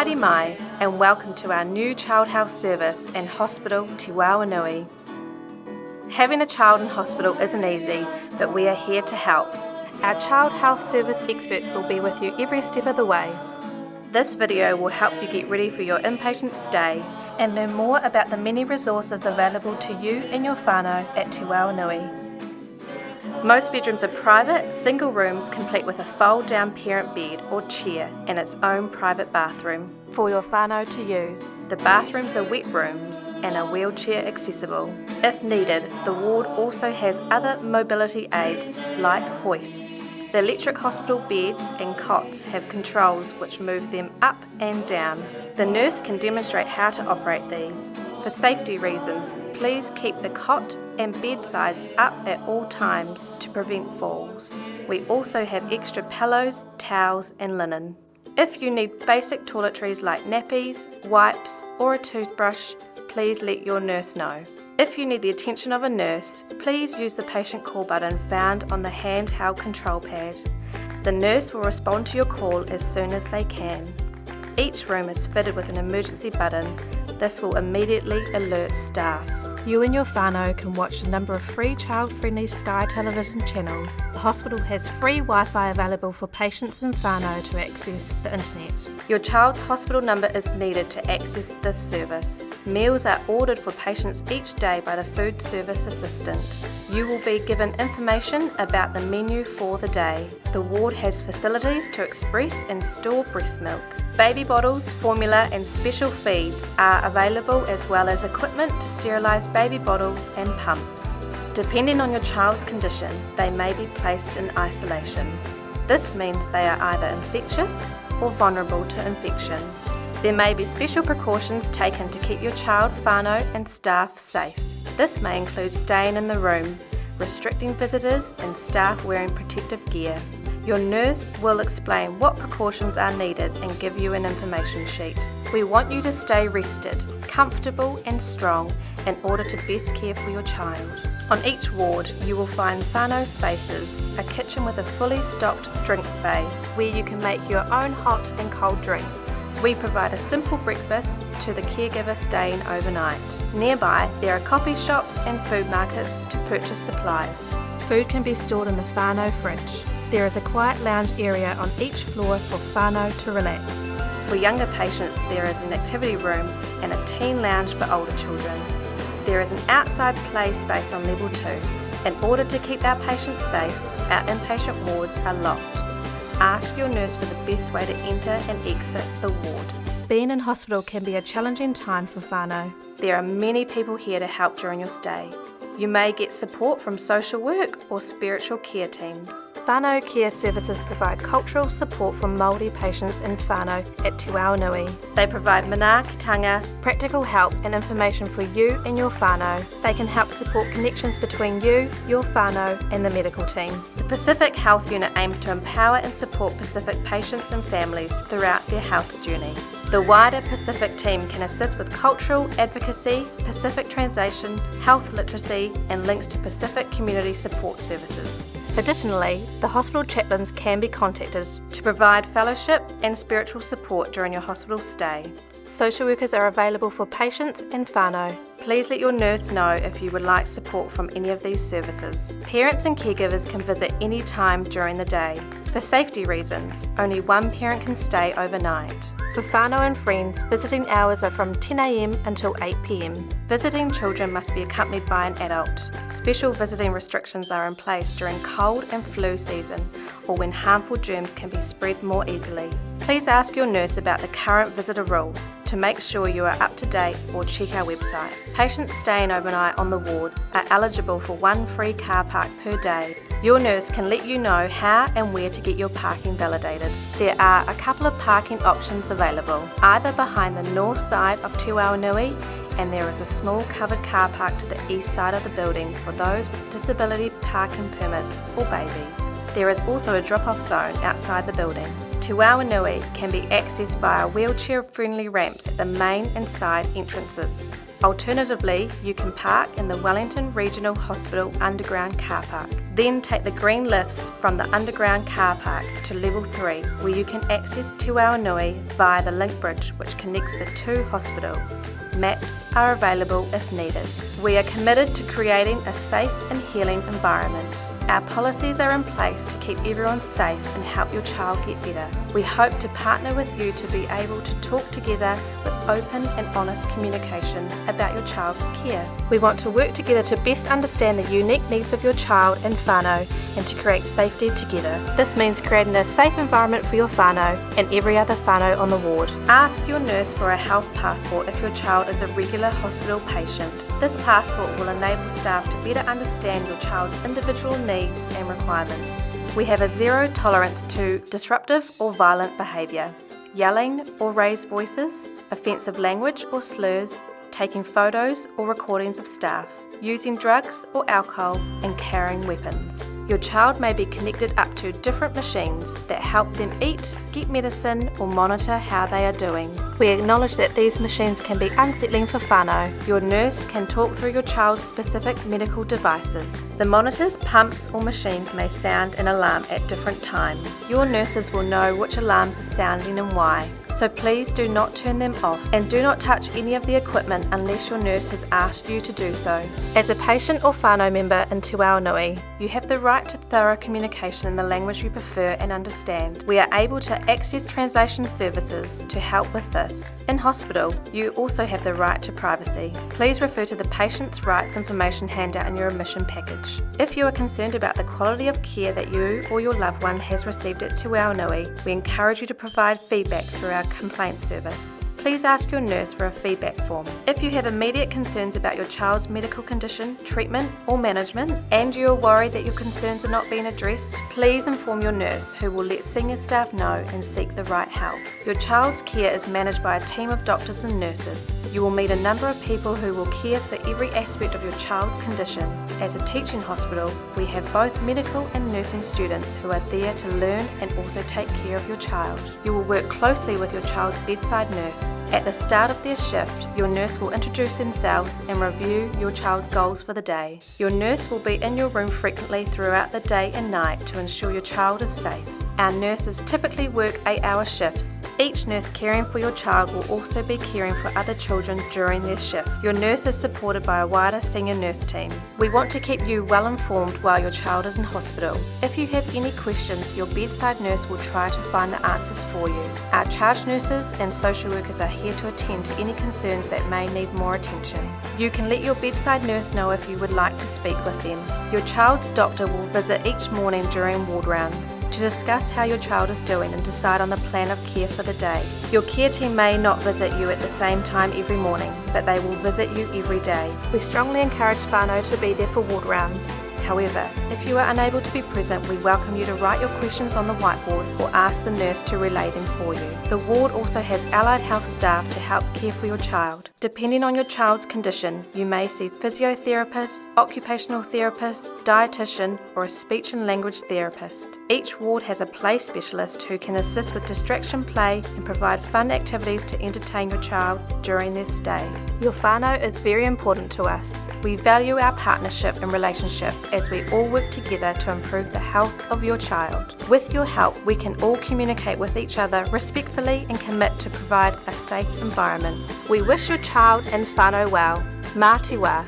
Haere mai, and welcome to our new child health service and hospital, Te Wao Nui. Having a child in hospital isn't easy, but we are here to help. Our child health service experts will be with you every step of the way. This video will help you get ready for your inpatient stay and learn more about the many resources available to you and your whānau at Te Wao Nui. Most bedrooms are private, single rooms complete with a fold-down parent bed or chair and its own private bathroom for your whānau to use. The bathrooms are wet rooms and are wheelchair accessible. If needed, the ward also has other mobility aids like hoists. The electric hospital beds and cots have controls which move them up and down. The nurse can demonstrate how to operate these. For safety reasons, please keep the cot and bedsides up at all times to prevent falls. We also have extra pillows, towels and linen. If you need basic toiletries like nappies, wipes or a toothbrush, please let your nurse know. If you need the attention of a nurse, please use the patient call button found on the handheld control pad. The nurse will respond to your call as soon as they can. Each room is fitted with an emergency button. This will immediately alert staff. You and your whānau can watch a number of free child-friendly Sky television channels. The hospital has free Wi-Fi available for patients and whānau to access the internet. Your child's hospital number is needed to access this service. Meals are ordered for patients each day by the food service assistant. You will be given information about the menu for the day. The ward has facilities to express and store breast milk. Baby bottles, formula and special feeds are available, as well as equipment to sterilise baby bottles and pumps. Depending on your child's condition, they may be placed in isolation. This means they are either infectious or vulnerable to infection. There may be special precautions taken to keep your child, whānau and staff safe. This may include staying in the room, restricting visitors and staff wearing protective gear. Your nurse will explain what precautions are needed and give you an information sheet. We want you to stay rested, comfortable and strong in order to best care for your child. On each ward, you will find whānau spaces, a kitchen with a fully stocked drinks bay where you can make your own hot and cold drinks. We provide a simple breakfast to the caregiver staying overnight. Nearby, there are coffee shops and food markets to purchase supplies. Food can be stored in the whānau fridge. There is a quiet lounge area on each floor for whānau to relax. For younger patients, there is an activity room and a teen lounge for older children. There is an outside play space on level 2. In order to keep our patients safe, our inpatient wards are locked. Ask your nurse for the best way to enter and exit the ward. Being in hospital can be a challenging time for whānau. There are many people here to help during your stay. You may get support from social work or spiritual care teams. Whānau Care Services provide cultural support for Māori patients in whānau at Te Wao Nui. They provide manaakitanga, practical help and information for you and your whānau. They can help support connections between you, your whānau and the medical team. The Pacific Health Unit aims to empower and support Pacific patients and families throughout their health journey. The wider Pacific team can assist with cultural advocacy, Pacific translation, health literacy, and links to Pacific community support services. Additionally, the hospital chaplains can be contacted to provide fellowship and spiritual support during your hospital stay. Social workers are available for patients and whānau. Please let your nurse know if you would like support from any of these services. Parents and caregivers can visit any time during the day. For safety reasons, only one parent can stay overnight. For whānau and friends, visiting hours are from 10 a.m. until 8 p.m. Visiting children must be accompanied by an adult. Special visiting restrictions are in place during cold and flu season or when harmful germs can be spread more easily. Please ask your nurse about the current visitor rules to make sure you are up to date, or check our website. Patients staying overnight on the ward are eligible for one free car park per day. Your nurse can let you know how and where to get your parking validated. There are a couple of parking options available, either behind the north side of Te Wao Nui, and there is a small covered car park to the east side of the building for those with disability parking permits or babies. There is also a drop-off zone outside the building. Te Wao Nui can be accessed via wheelchair-friendly ramps at the main and side entrances. Alternatively, you can park in the Wellington Regional Hospital underground car park. Then take the green lifts from the underground car park to level 3, where you can access Te Wao Nui via the link bridge which connects the two hospitals. Maps are available if needed. We are committed to creating a safe and healing environment. Our policies are in place to keep everyone safe and help your child get better. We hope to partner with you to be able to talk together with open and honest communication about your child's care. We want to work together to best understand the unique needs of your child and whānau and to create safety together. This means creating a safe environment for your whānau and every other whānau on the ward. Ask your nurse for a health passport if your child is a regular hospital patient. This passport will enable staff to better understand your child's individual needs and requirements. We have a zero tolerance to disruptive or violent behaviour, yelling or raised voices, offensive language or slurs, taking photos or recordings of staff, using drugs or alcohol, and carrying weapons. Your child may be connected up to different machines that help them eat, get medicine, or monitor how they are doing. We acknowledge that these machines can be unsettling for whānau. Your nurse can talk through your child's specific medical devices. The monitors, pumps, or machines may sound an alarm at different times. Your nurses will know which alarms are sounding and why. So please do not turn them off and do not touch any of the equipment unless your nurse has asked you to do so. As a patient or whānau member in Te Wao Nui, you have the right to thorough communication in the language you prefer and understand. We are able to access translation services to help with this. In hospital, you also have the right to privacy. Please refer to the Patient's Rights information handout in your admission package. If you are concerned about the quality of care that you or your loved one has received at Te Wao Nui, we encourage you to provide feedback through our complaints service. Please ask your nurse for a feedback form. If you have immediate concerns about your child's medical condition, treatment, or management, and you are worried that your concerns are not being addressed, please inform your nurse, who will let senior staff know and seek the right help. Your child's care is managed by a team of doctors and nurses. You will meet a number of people who will care for every aspect of your child's condition. As a teaching hospital, we have both medical and nursing students who are there to learn and also take care of your child. You will work closely with your child's bedside nurse. At the start of their shift, your nurse will introduce themselves and review your child's goals for the day. Your nurse will be in your room frequently throughout the day and night to ensure your child is safe. Our nurses typically work 8-hour shifts. Each nurse caring for your child will also be caring for other children during their shift. Your nurse is supported by a wider senior nurse team. We want to keep you well informed while your child is in hospital. If you have any questions, your bedside nurse will try to find the answers for you. Our charge nurses and social workers are here to attend to any concerns that may need more attention. You can let your bedside nurse know if you would like to speak with them. Your child's doctor will visit each morning during ward rounds to discuss how your child is doing and decide on the plan of care for the day. Your care team may not visit you at the same time every morning, but they will visit you every day. We strongly encourage whānau to be there for ward rounds. However, if you are unable to be present, we welcome you to write your questions on the whiteboard or ask the nurse to relay them for you. The ward also has allied health staff to help care for your child. Depending on your child's condition, you may see physiotherapists, occupational therapists, dietitian, or a speech and language therapist. Each ward has a play specialist who can assist with distraction play and provide fun activities to entertain your child during their stay. Your whānau is very important to us. We value our partnership and relationship as we all work together to improve the health of your child. With your help, we can all communicate with each other respectfully and commit to provide a safe environment. We wish your child and whānau well. Mā te wā.